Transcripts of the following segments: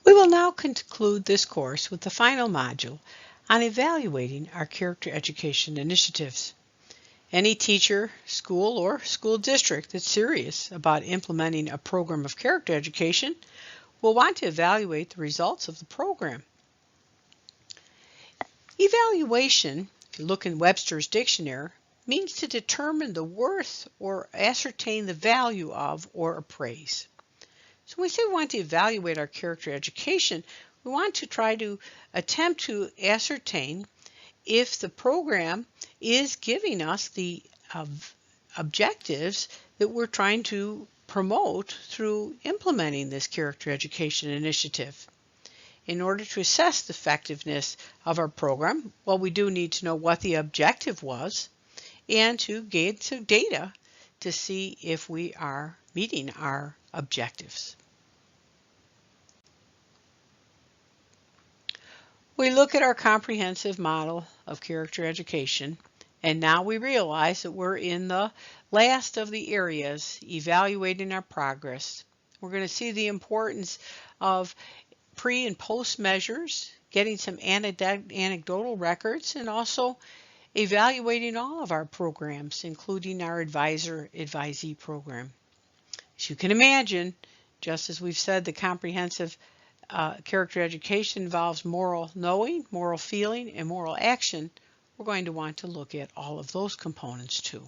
We will now conclude this course with the final module on evaluating our character education initiatives. Any teacher, school, or school district that's serious about implementing a program of character education will want to evaluate the results of the program. Evaluation, if you look in Webster's dictionary, means to determine the worth or ascertain the value of or appraise. So when we say we want to evaluate our character education, we want to try to attempt to ascertain if the program is giving us the objectives that we're trying to promote through implementing this character education initiative. In order to assess the effectiveness of our program, well, we do need to know what the objective was and to gain some data to see if we are meeting our objectives. We look at our comprehensive model of character education, and now we realize that we're in the last of the areas evaluating our progress. We're going to see the importance of pre and post measures, getting some anecdotal records, and also evaluating all of our programs, including our advisor-advisee program. As you can imagine, just as we've said, the comprehensive character education involves moral knowing, moral feeling, and moral action. We're going to want to look at all of those components too.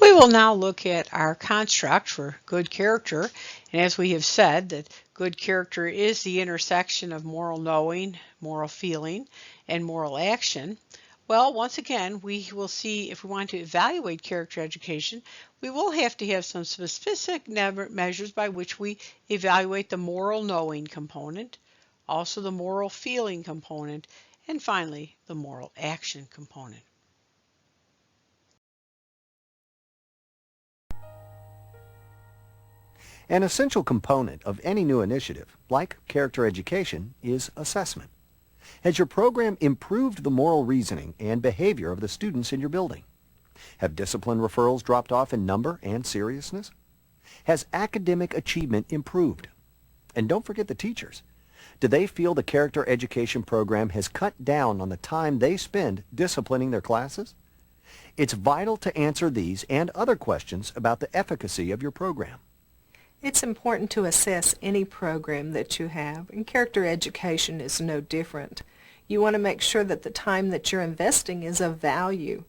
We will now look at our construct for good character, and as we have said, that good character is the intersection of moral knowing, moral feeling, and moral action. Well, once again, we will see if we want to evaluate character education, we will have to have some specific measures by which we evaluate the moral knowing component, also the moral feeling component, and finally the moral action component. An essential component of any new initiative, like character education, is assessment. Has your program improved the moral reasoning and behavior of the students in your building? Have discipline referrals dropped off in number and seriousness? Has academic achievement improved? And don't forget the teachers. Do they feel the character education program has cut down on the time they spend disciplining their classes? It's vital to answer these and other questions about the efficacy of your program. It's important to assess any program that you have, and character education is no different. You want to make sure that the time that you're investing is of value.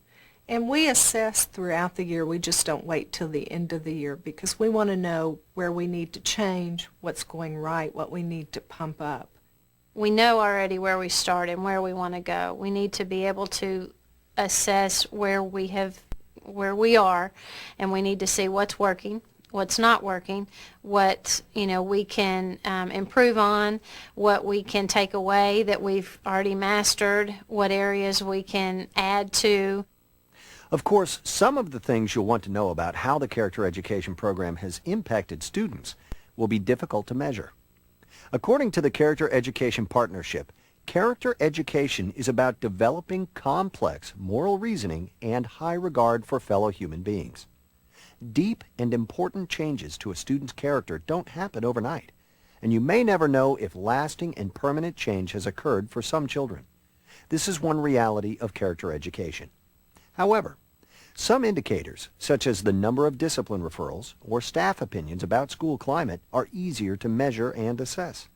And we assess throughout the year. We just don't wait till the end of the year because we want to know where we need to change, what's going right, what we need to pump up. We know already where we start and where we want to go. We need to be able to assess where we are, and we need to see what's working, what's not working, what we can improve on, what we can take away that we've already mastered, what areas we can add to. Of course, some of the things you'll want to know about how the character education program has impacted students will be difficult to measure. According to the Character Education Partnership, character education is about developing complex moral reasoning and high regard for fellow human beings. Deep and important changes to a student's character don't happen overnight, and you may never know if lasting and permanent change has occurred for some children. This is one reality of character education. However, some indicators, such as the number of discipline referrals or staff opinions about school climate, are easier to measure and assess.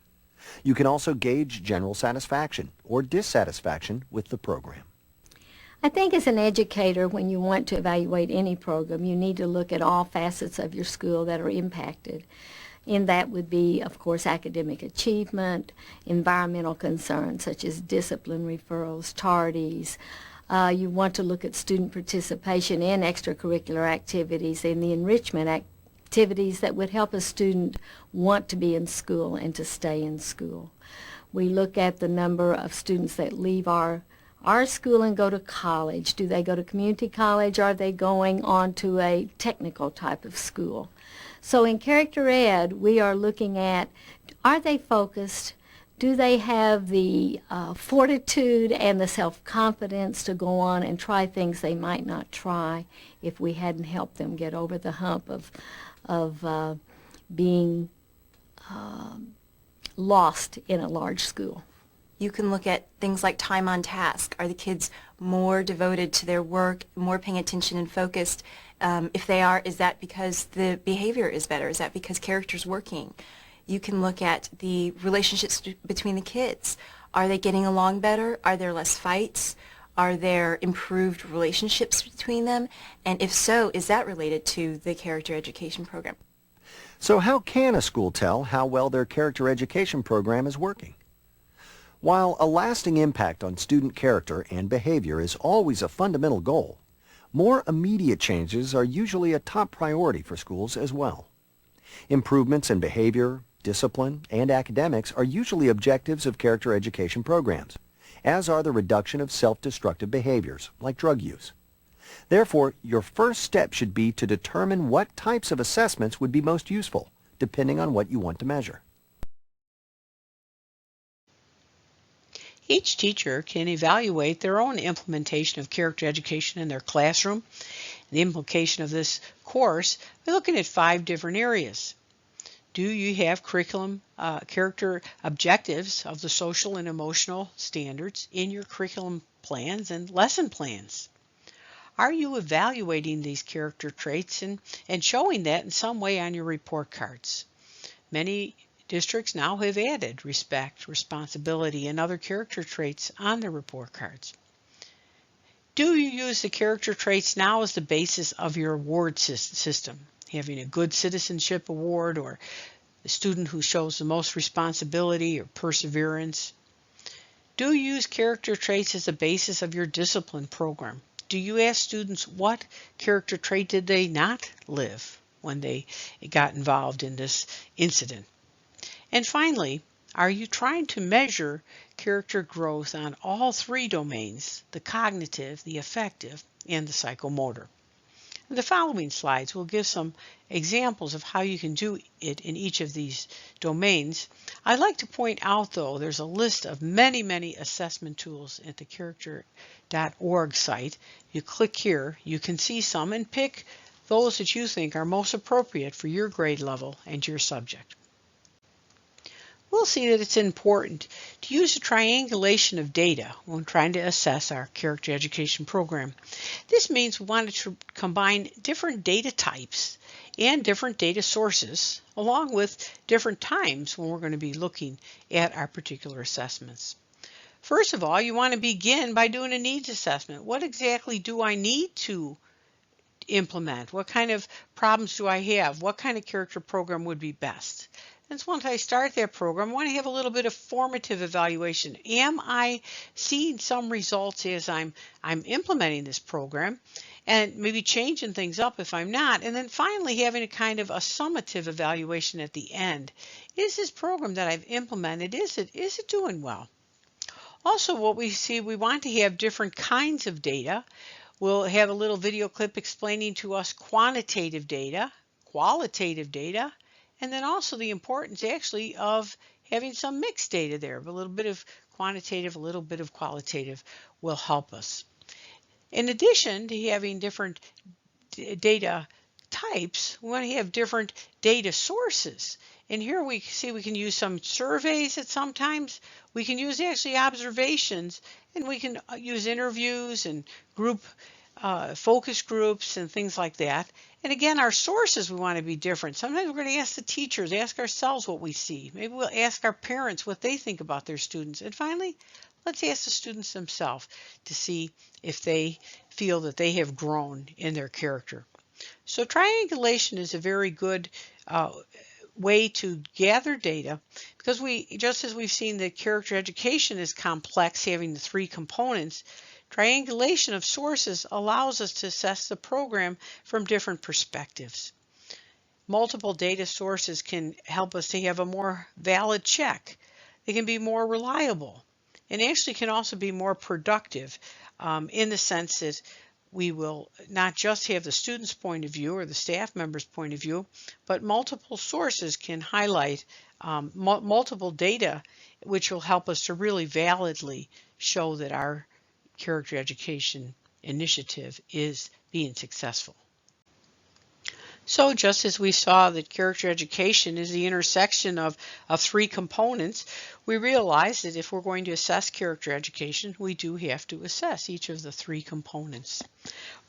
You can also gauge general satisfaction or dissatisfaction with the program. I think as an educator, when you want to evaluate any program, you need to look at all facets of your school that are impacted. And that would be, of course, academic achievement, environmental concerns such as discipline referrals, tardies. You want to look at student participation in extracurricular activities and the enrichment activities that would help a student want to be in school and to stay in school. We look at the number of students that leave our school and go to college. Do they go to community college? Are they going on to a technical type of school? So in Character Ed, we are looking at, are they focused? Do they have the fortitude and the self-confidence to go on and try things they might not try if we hadn't helped them get over the hump of being lost in a large school. You can look at things like time on task. Are the kids more devoted to their work, more paying attention and focused? If they are, is that because the behavior is better? Is that because character's working? You can look at the relationships between the kids. Are they getting along better? Are there less fights? Are there improved relationships between them? And if so, is that related to the character education program? So how can a school tell how well their character education program is working? While a lasting impact on student character and behavior is always a fundamental goal, more immediate changes are usually a top priority for schools as well. Improvements in behavior, discipline, and academics are usually objectives of character education programs, as are the reduction of self-destructive behaviors, like drug use. Therefore, your first step should be to determine what types of assessments would be most useful, depending on what you want to measure. Each teacher can evaluate their own implementation of character education in their classroom. The implication of this course, we're looking at 5 different areas. Do you have curriculum character objectives of the social and emotional standards in your curriculum plans and lesson plans? Are you evaluating these character traits and showing that in some way on your report cards? Many districts now have added respect, responsibility, and other character traits on their report cards. Do you use the character traits now as the basis of your award system? Having a good citizenship award, or the student who shows the most responsibility or perseverance? Do you use character traits as the basis of your discipline program? Do you ask students what character trait did they not live when they got involved in this incident? And finally, are you trying to measure character growth on all 3 domains, the cognitive, the affective, and the psychomotor? The following slides will give some examples of how you can do it in each of these domains. I'd like to point out, though, there's a list of many assessment tools at the character.org site. You click here, you can see some and pick those that you think are most appropriate for your grade level and your subject. We'll see that it's important to use a triangulation of data when trying to assess our character education program. This means we wanted to combine different data types and different data sources, along with different times when we're going to be looking at our particular assessments. First of all, you want to begin by doing a needs assessment. What exactly do I need to implement? What kind of problems do I have? What kind of character program would be best? And so once I start that program, I want to have a little bit of formative evaluation. Am I seeing some results as I'm implementing this program, and maybe changing things up if I'm not? And then finally having a kind of a summative evaluation at the end. Is this program that I've implemented, is it doing well? Also, what we see, we want to have different kinds of data. We'll have a little video clip explaining to us quantitative data, qualitative data, and then also the importance actually of having some mixed data there. A little bit of quantitative, a little bit of qualitative will help us. In addition to having different data types, we want to have different data sources. And here we see we can use some surveys at sometimes. We can use actually observations, and we can use interviews and group focus groups and things like that. And again, our sources, we want to be different. Sometimes we're going to ask the teachers, ask ourselves what we see. Maybe we'll ask our parents what they think about their students. And finally, let's ask the students themselves to see if they feel that they have grown in their character. So triangulation is a very good way to gather data, because just as we've seen that character education is complex, having the 3 components, triangulation of sources allows us to assess the program from different perspectives. Multiple data sources can help us to have a more valid check. They can be more reliable, and actually can also be more productive in the sense that we will not just have the student's point of view or the staff member's point of view, but multiple sources can highlight multiple data, which will help us to really validly show that our character education initiative is being successful. So just as we saw that character education is the intersection of three components, we realize that if we're going to assess character education, we do have to assess each of the three components.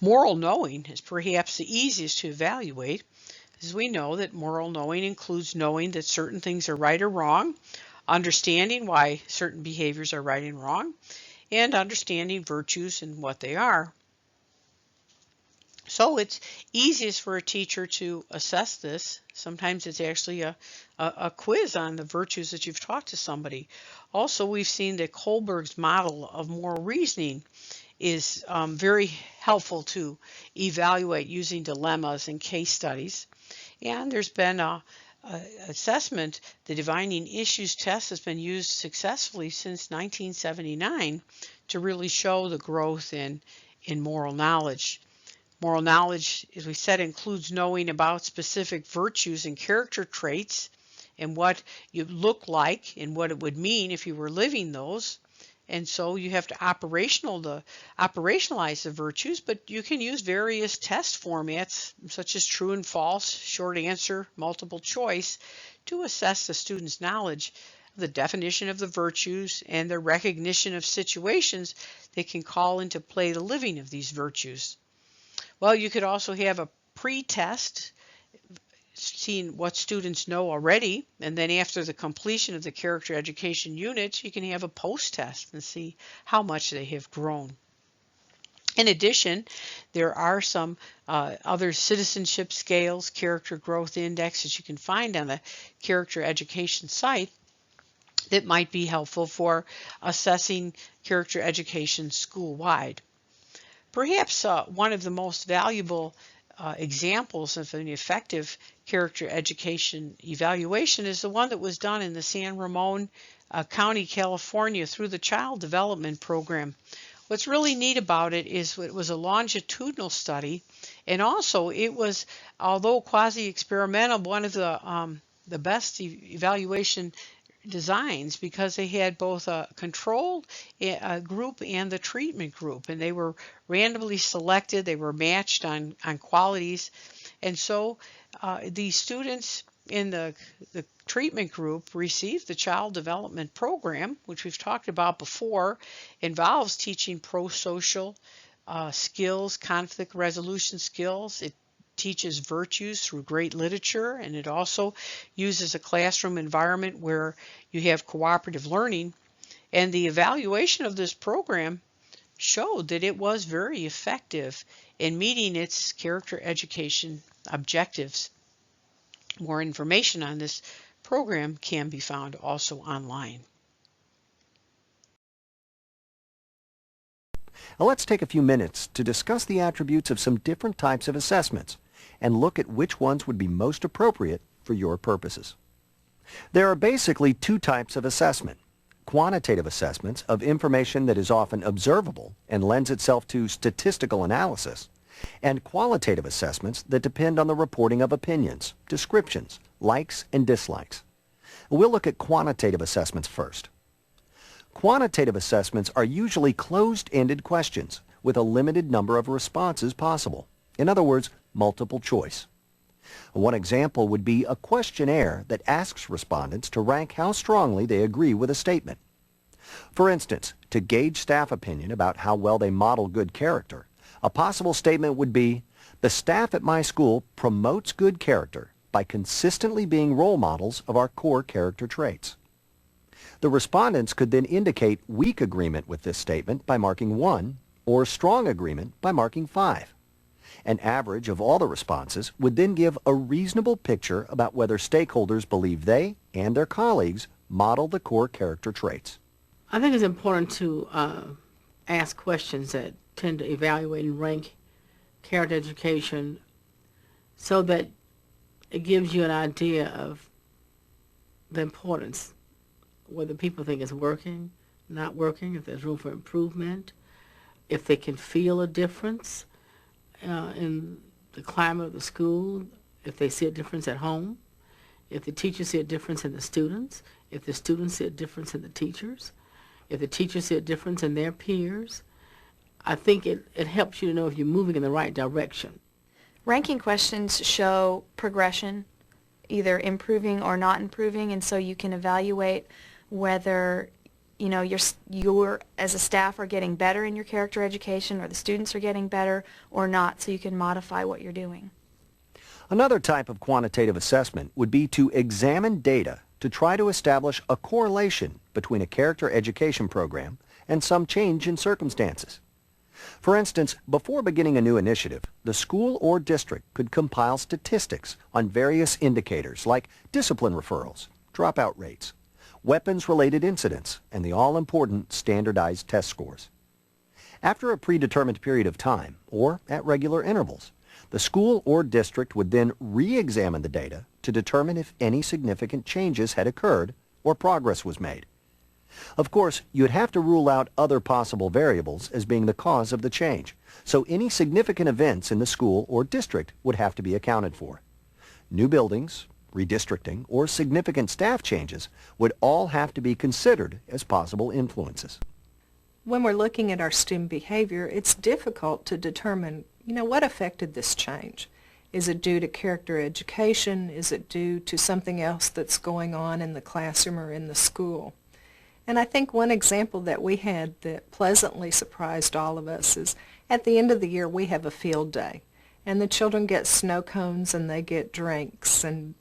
Moral knowing is perhaps the easiest to evaluate, as we know that moral knowing includes knowing that certain things are right or wrong, understanding why certain behaviors are right and wrong, and understanding virtues and what they are. So it's easiest for a teacher to assess this. Sometimes it's actually a quiz on the virtues that you've taught to somebody. Also, we've seen that Kohlberg's model of moral reasoning is very helpful to evaluate using dilemmas and case studies. And there's been a assessment, the Defining Issues test has been used successfully since 1979 to really show the growth in moral knowledge. Moral knowledge, as we said, includes knowing about specific virtues and character traits and what you look like and what it would mean if you were living those. And so you have to operationalize the virtues, but you can use various test formats such as true and false, short answer, multiple choice to assess the student's knowledge of the definition of the virtues and the recognition of situations that can call into play the living of these virtues. Well, you could also have a pre-test, seeing what students know already, and then after the completion of the character education unit, you can have a post-test and see how much they have grown. In addition, there are some other citizenship scales, character growth index that you can find on the character education site that might be helpful for assessing character education school-wide. Perhaps one of the most valuable examples of an effective character education evaluation is the one that was done in the San Ramon County, California through the Child Development Program. What's really neat about it is it was a longitudinal study, and also it was, although quasi-experimental, one of the best evaluation designs because they had both a controlled group and the treatment group, and they were randomly selected, they were matched on qualities, and so the students in the treatment group received the Child Development Program, which we've talked about before, involves teaching pro-social skills, conflict resolution skills. It teaches virtues through great literature, and it also uses a classroom environment where you have cooperative learning. And the evaluation of this program showed that it was very effective in meeting its character education objectives. More information on this program can be found also online. Now let's take a few minutes to discuss the attributes of some different types of assessments and look at which ones would be most appropriate for your purposes. There are basically two types of assessment: quantitative assessments of information that is often observable and lends itself to statistical analysis, and qualitative assessments that depend on the reporting of opinions, descriptions, likes, and dislikes. We'll look at quantitative assessments first. Quantitative assessments are usually closed-ended questions with a limited number of responses possible. In other words, multiple choice. One example would be a questionnaire that asks respondents to rank how strongly they agree with a statement. For instance, to gauge staff opinion about how well they model good character, a possible statement would be, "The staff at my school promotes good character by consistently being role models of our core character traits." The respondents could then indicate weak agreement with this statement by marking 1 or strong agreement by marking 5. An average of all the responses would then give a reasonable picture about whether stakeholders believe they and their colleagues model the core character traits. I think it's important to ask questions that tend to evaluate and rank character education so that it gives you an idea of the importance, whether people think it's working, not working, if there's room for improvement, if they can feel a difference in the climate of the school, if they see a difference at home, if the teachers see a difference in the students, if the students see a difference in the teachers, if the teachers see a difference in their peers. I think it helps you to know if you're moving in the right direction. Ranking questions show progression, either improving or not improving, and so you can evaluate whether you're as a staff are getting better in your character education or the students are getting better or not, so you can modify what you're doing. Another type of quantitative assessment would be to examine data to try to establish a correlation between a character education program and some change in circumstances. For instance, before beginning a new initiative, the school or district could compile statistics on various indicators like discipline referrals, dropout rates, weapons-related incidents, and the all-important standardized test scores. After a predetermined period of time, or at regular intervals, the school or district would then re-examine the data to determine if any significant changes had occurred or progress was made. Of course, you'd have to rule out other possible variables as being the cause of the change, so any significant events in the school or district would have to be accounted for. New buildings, redistricting, or significant staff changes would all have to be considered as possible influences. When we're looking at our student behavior, it's difficult to determine, what affected this change. Is it due to character education? Is it due to something else that's going on in the classroom or in the school? And I think one example that we had that pleasantly surprised all of us is at the end of the year we have a field day. And the children get snow cones and they get drinks, and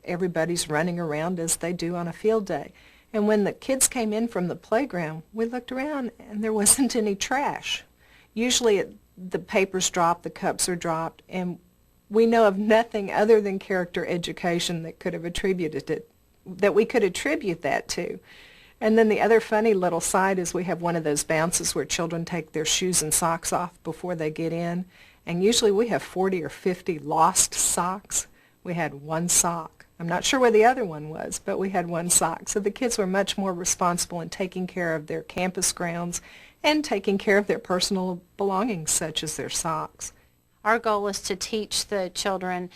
everybody's running around as they do on a field day. And when the kids came in from the playground, we looked around and there wasn't any trash. Usually the papers dropped, the cups are dropped, and we know of nothing other than character education that we could attribute that to. And then the other funny little side is we have one of those bounces where children take their shoes and socks off before they get in. And usually we have 40 or 50 lost socks. We had one sock. I'm not sure where the other one was, but we had one sock. So the kids were much more responsible in taking care of their campus grounds and taking care of their personal belongings, such as their socks. Our goal is to teach the children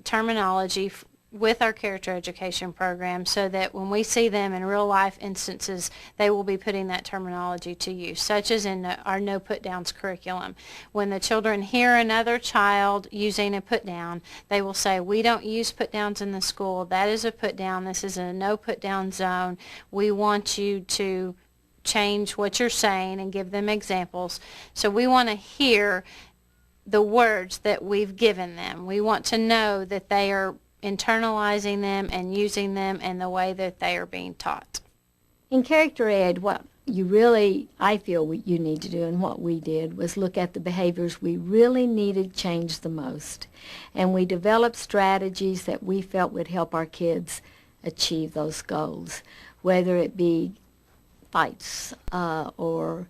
terminology with our character education program so that when we see them in real life instances, they will be putting that terminology to use, such as in our no put downs curriculum. When the children hear another child using a put down, they will say, we don't use put downs in the school. That is a put down. This is a no put down zone. We want you to change what you're saying and give them examples. So we want to hear the words that we've given them. We want to know that they are internalizing them and using them in the way that they are being taught. In character ed, what I feel you need to do, and what we did, was look at the behaviors we really needed change the most. And we developed strategies that we felt would help our kids achieve those goals, whether it be fights or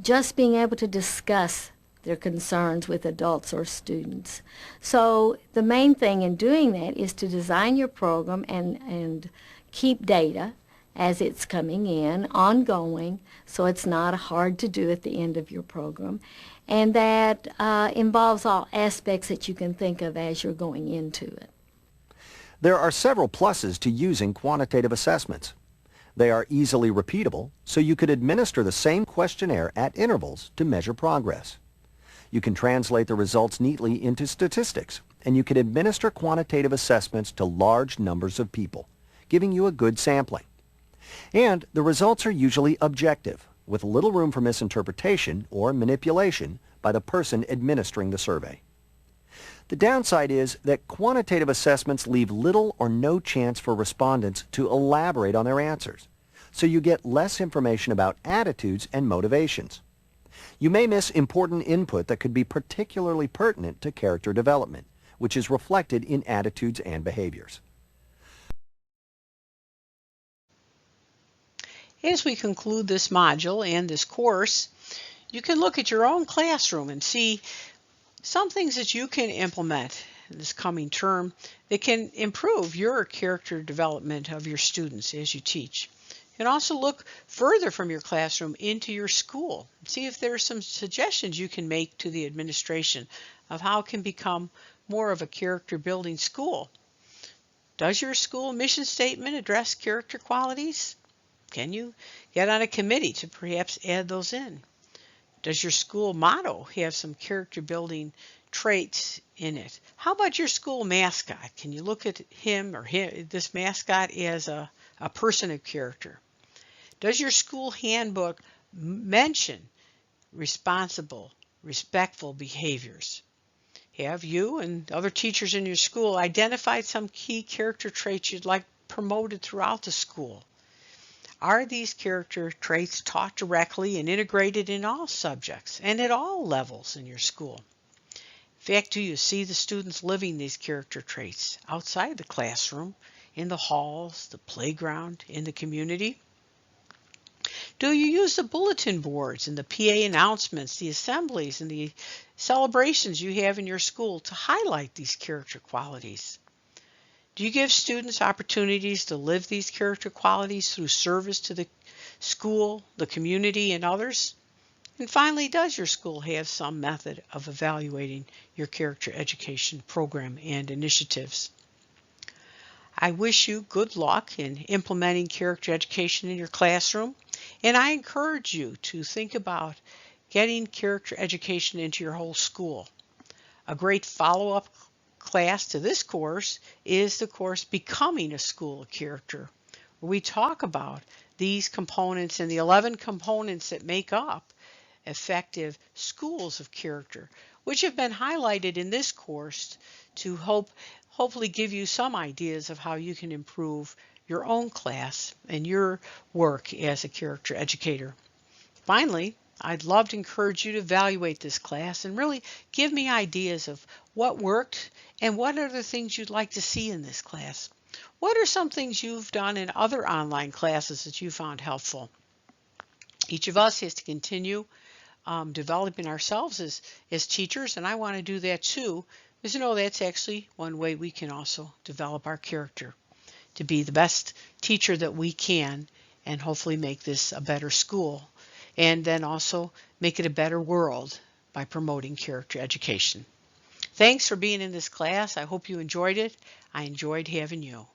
just being able to discuss their concerns with adults or students. So the main thing in doing that is to design your program and keep data as it's coming in, ongoing, so it's not hard to do at the end of your program. And that involves all aspects that you can think of as you're going into it. There are several pluses to using quantitative assessments. They are easily repeatable, so you could administer the same questionnaire at intervals to measure progress. You can translate the results neatly into statistics, and you can administer quantitative assessments to large numbers of people, giving you a good sampling. And the results are usually objective, with little room for misinterpretation or manipulation by the person administering the survey. The downside is that quantitative assessments leave little or no chance for respondents to elaborate on their answers, so you get less information about attitudes and motivations. You may miss important input that could be particularly pertinent to character development, which is reflected in attitudes and behaviors. As we conclude this module and this course, you can look at your own classroom and see some things that you can implement in this coming term that can improve your character development of your students as you teach. You can also look further from your classroom into your school. See if there are some suggestions you can make to the administration of how it can become more of a character building school. Does your school mission statement address character qualities? Can you get on a committee to perhaps add those in? Does your school motto have some character building traits in it. How about your school mascot? Can you look at this mascot as a person of character? Does your school handbook mention responsible, respectful behaviors? Have you and other teachers in your school identified some key character traits you'd like promoted throughout the school? Are these character traits taught directly and integrated in all subjects and at all levels in your school? In fact, do you see the students living these character traits outside the classroom, in the halls, the playground, in the community? Do you use the bulletin boards and the PA announcements, the assemblies, and the celebrations you have in your school to highlight these character qualities? Do you give students opportunities to live these character qualities through service to the school, the community, and others? And finally, does your school have some method of evaluating your character education program and initiatives? I wish you good luck in implementing character education in your classroom, and I encourage you to think about getting character education into your whole school. A great follow-up class to this course is the course Becoming a School of Character, where we talk about these components and the 11 components that make up effective schools of character, which have been highlighted in this course to hopefully give you some ideas of how you can improve your own class and your work as a character educator. Finally, I'd love to encourage you to evaluate this class and really give me ideas of what worked and what are the things you'd like to see in this class. What are some things you've done in other online classes that you found helpful? Each of us has to continue developing ourselves as teachers, and I want to do that too, because that's actually one way we can also develop our character to be the best teacher that we can and hopefully make this a better school and then also make it a better world by promoting character education. Thanks for being in this class. I hope you enjoyed it. I enjoyed having you.